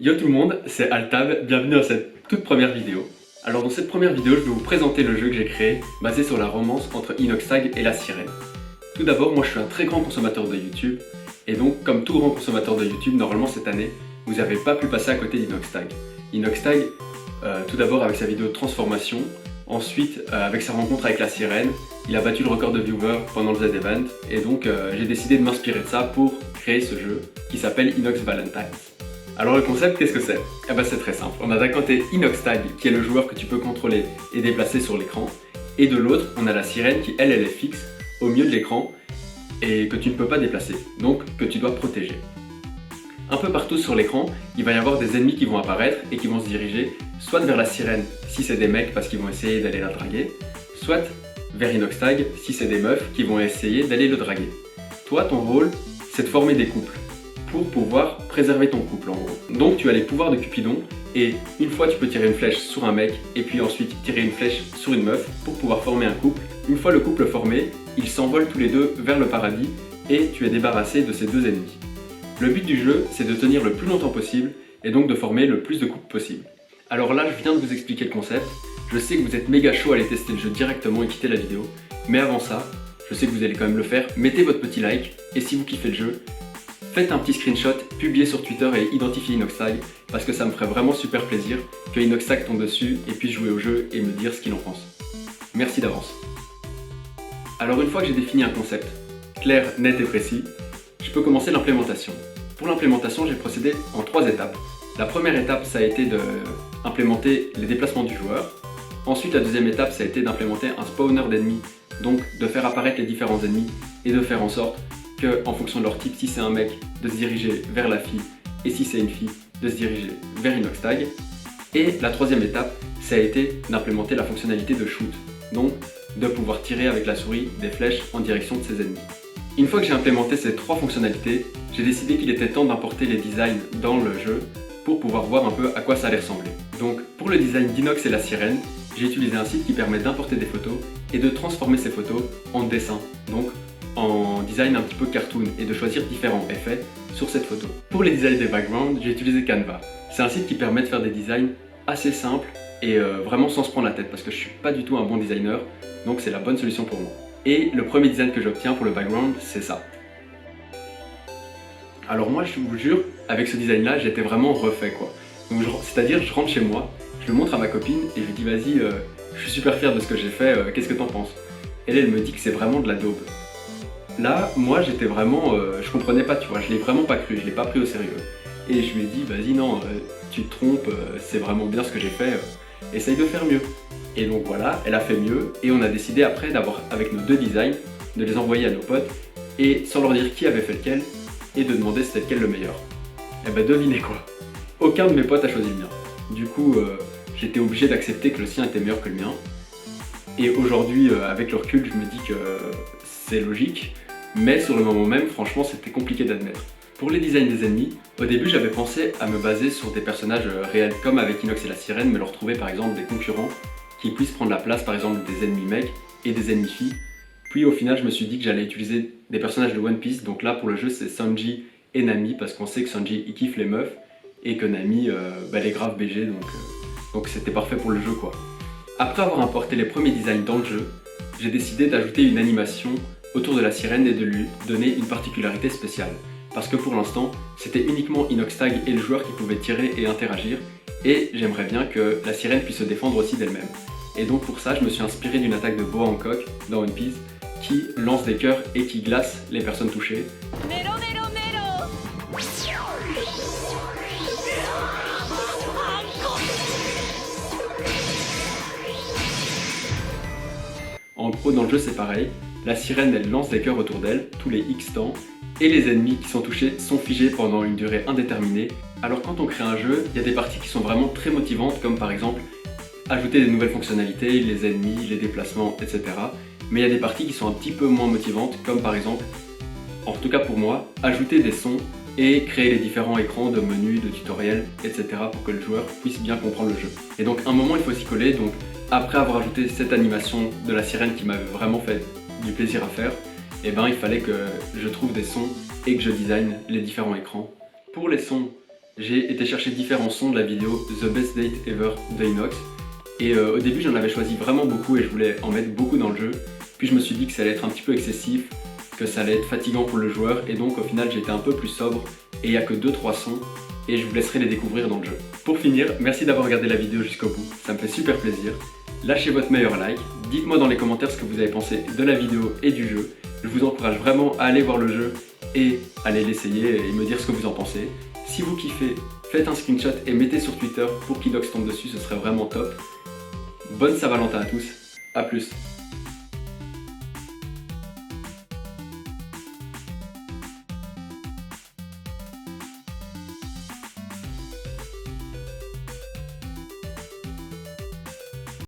Yo tout le monde, c'est Altab, bienvenue à cette toute première vidéo. Alors dans cette première vidéo, je vais vous présenter le jeu que j'ai créé, basé sur la romance entre Inoxtag et la sirène. Tout d'abord, moi je suis un très grand consommateur de YouTube, et donc comme tout grand consommateur de YouTube, normalement cette année, vous n'avez pas pu passer à côté d'Inoxtag. Inoxtag, tout d'abord avec sa vidéo de transformation, ensuite avec sa rencontre avec la sirène, il a battu le record de viewers pendant le Z-Event, et donc j'ai décidé de m'inspirer de ça pour créer ce jeu qui s'appelle Inox Valentines. Alors le concept, qu'est-ce que c'est? Eh ben c'est très simple, on a d'un côté Inoxtag qui est le joueur que tu peux contrôler et déplacer sur l'écran, et de l'autre on a la sirène qui elle est fixe au milieu de l'écran et que tu ne peux pas déplacer, donc que tu dois protéger. Un peu partout sur l'écran, il va y avoir des ennemis qui vont apparaître et qui vont se diriger soit vers la sirène si c'est des mecs parce qu'ils vont essayer d'aller la draguer, soit vers Inoxtag si c'est des meufs qui vont essayer d'aller le draguer. Toi, ton rôle, c'est de former des couples pour pouvoir préserver ton couple en gros. Donc tu as les pouvoirs de Cupidon et une fois tu peux tirer une flèche sur un mec et puis ensuite tirer une flèche sur une meuf pour pouvoir former un couple. Une fois le couple formé, ils s'envolent tous les deux vers le paradis et tu es débarrassé de ces deux ennemis. Le but du jeu, c'est de tenir le plus longtemps possible et donc de former le plus de couples possible. Alors là, je viens de vous expliquer le concept. Je sais que vous êtes méga chaud à aller tester le jeu directement et quitter la vidéo, mais avant ça, je sais que vous allez quand même le faire, mettez votre petit like et si vous kiffez le jeu, faites un petit screenshot, publiez sur Twitter et identifiez Inoxtag parce que ça me ferait vraiment super plaisir que Inoxtag tombe dessus et puisse jouer au jeu et me dire ce qu'il en pense. Merci d'avance. Alors une fois que j'ai défini un concept clair, net et précis, je peux commencer l'implémentation. Pour l'implémentation, j'ai procédé en 3 étapes. La première étape, ça a été d'implémenter les déplacements du joueur. Ensuite, la deuxième étape, ça a été d'implémenter un spawner d'ennemis, donc de faire apparaître les différents ennemis et de faire en sorte que, en fonction de leur type, si c'est un mec, de se diriger vers la fille, et si c'est une fille, de se diriger vers Inoxtag. Et la troisième étape, ça a été d'implémenter la fonctionnalité de shoot, donc de pouvoir tirer avec la souris des flèches en direction de ses ennemis. Une fois que j'ai implémenté ces 3 fonctionnalités, j'ai décidé qu'il était temps d'importer les designs dans le jeu pour pouvoir voir un peu à quoi ça allait ressembler. Donc pour le design d'Inox et la sirène, j'ai utilisé un site qui permet d'importer des photos et de transformer ces photos en dessin, donc en design un petit peu cartoon et de choisir différents effets sur cette photo. Pour les designs des backgrounds, j'ai utilisé Canva. C'est un site qui permet de faire des designs assez simples et vraiment sans se prendre la tête parce que je suis pas du tout un bon designer, donc c'est la bonne solution pour moi. Et le premier design que j'obtiens pour le background, c'est ça. Alors moi, je vous jure, avec ce design-là, j'étais vraiment refait quoi. C'est-à-dire, je rentre chez moi, je le montre à ma copine et je lui dis vas-y, je suis super fier de ce que j'ai fait, qu'est-ce que t'en penses? Elle me dit que c'est vraiment de la daube. Là, moi j'étais vraiment, je comprenais pas, tu vois, je l'ai vraiment pas cru, je l'ai pas pris au sérieux. Et je lui ai dit, vas-y non, tu te trompes, c'est vraiment bien ce que j'ai fait, essaye de faire mieux. Et donc voilà, elle a fait mieux, et on a décidé après d'avoir, avec nos 2 designs, de les envoyer à nos potes, et sans leur dire qui avait fait lequel, et de demander c'était lequel le meilleur. Et ben devinez quoi, aucun de mes potes a choisi le mien. Du coup, j'étais obligé d'accepter que le sien était meilleur que le mien. Et aujourd'hui, avec le recul, je me dis que c'est logique, mais sur le moment même, franchement, c'était compliqué d'admettre. Pour les designs des ennemis, au début, j'avais pensé à me baser sur des personnages réels, comme avec Inox et la sirène, mais leur trouver par exemple des concurrents qui puissent prendre la place par exemple des ennemis mecs et des ennemis filles. Puis au final, je me suis dit que j'allais utiliser des personnages de One Piece, donc là pour le jeu, c'est Sanji et Nami, parce qu'on sait que Sanji il kiffe les meufs et que Nami, elle est grave BG, donc c'était parfait pour le jeu quoi. Après avoir importé les premiers designs dans le jeu, j'ai décidé d'ajouter une animation autour de la sirène et de lui donner une particularité spéciale. Parce que pour l'instant, c'était uniquement Inoxtag et le joueur qui pouvaient tirer et interagir, et j'aimerais bien que la sirène puisse se défendre aussi d'elle-même. Et donc pour ça, je me suis inspiré d'une attaque de Boa Hancock dans One Piece, qui lance des cœurs et qui glace les personnes touchées. En gros, dans le jeu, c'est pareil. La sirène, elle lance des cœurs autour d'elle, tous les X temps, et les ennemis qui sont touchés sont figés pendant une durée indéterminée. Alors quand on crée un jeu, il y a des parties qui sont vraiment très motivantes, comme par exemple ajouter des nouvelles fonctionnalités, les ennemis, les déplacements, etc. Mais il y a des parties qui sont un petit peu moins motivantes, comme par exemple, en tout cas pour moi, ajouter des sons et créer les différents écrans de menus, de tutoriels, etc. pour que le joueur puisse bien comprendre le jeu. Et donc à un moment il faut s'y coller, donc après avoir ajouté cette animation de la sirène qui m'avait vraiment fait du plaisir à faire, et ben il fallait que je trouve des sons et que je design les différents écrans. Pour les sons, j'ai été chercher différents sons de la vidéo The Best Date Ever d'Inox. Et au début j'en avais choisi vraiment beaucoup et je voulais en mettre beaucoup dans le jeu. Puis je me suis dit que ça allait être un petit peu excessif, que ça allait être fatigant pour le joueur, et donc au final j'ai été un peu plus sobre et il n'y a que 2-3 sons et je vous laisserai les découvrir dans le jeu. Pour finir, merci d'avoir regardé la vidéo jusqu'au bout, ça me fait super plaisir. Lâchez votre meilleur like, dites-moi dans les commentaires ce que vous avez pensé de la vidéo et du jeu. Je vous encourage vraiment à aller voir le jeu et aller l'essayer et me dire ce que vous en pensez. Si vous kiffez, faites un screenshot et mettez sur Twitter pour qu'Inox tombe dessus, ce serait vraiment top. Bonne Saint-Valentin à tous, à plus.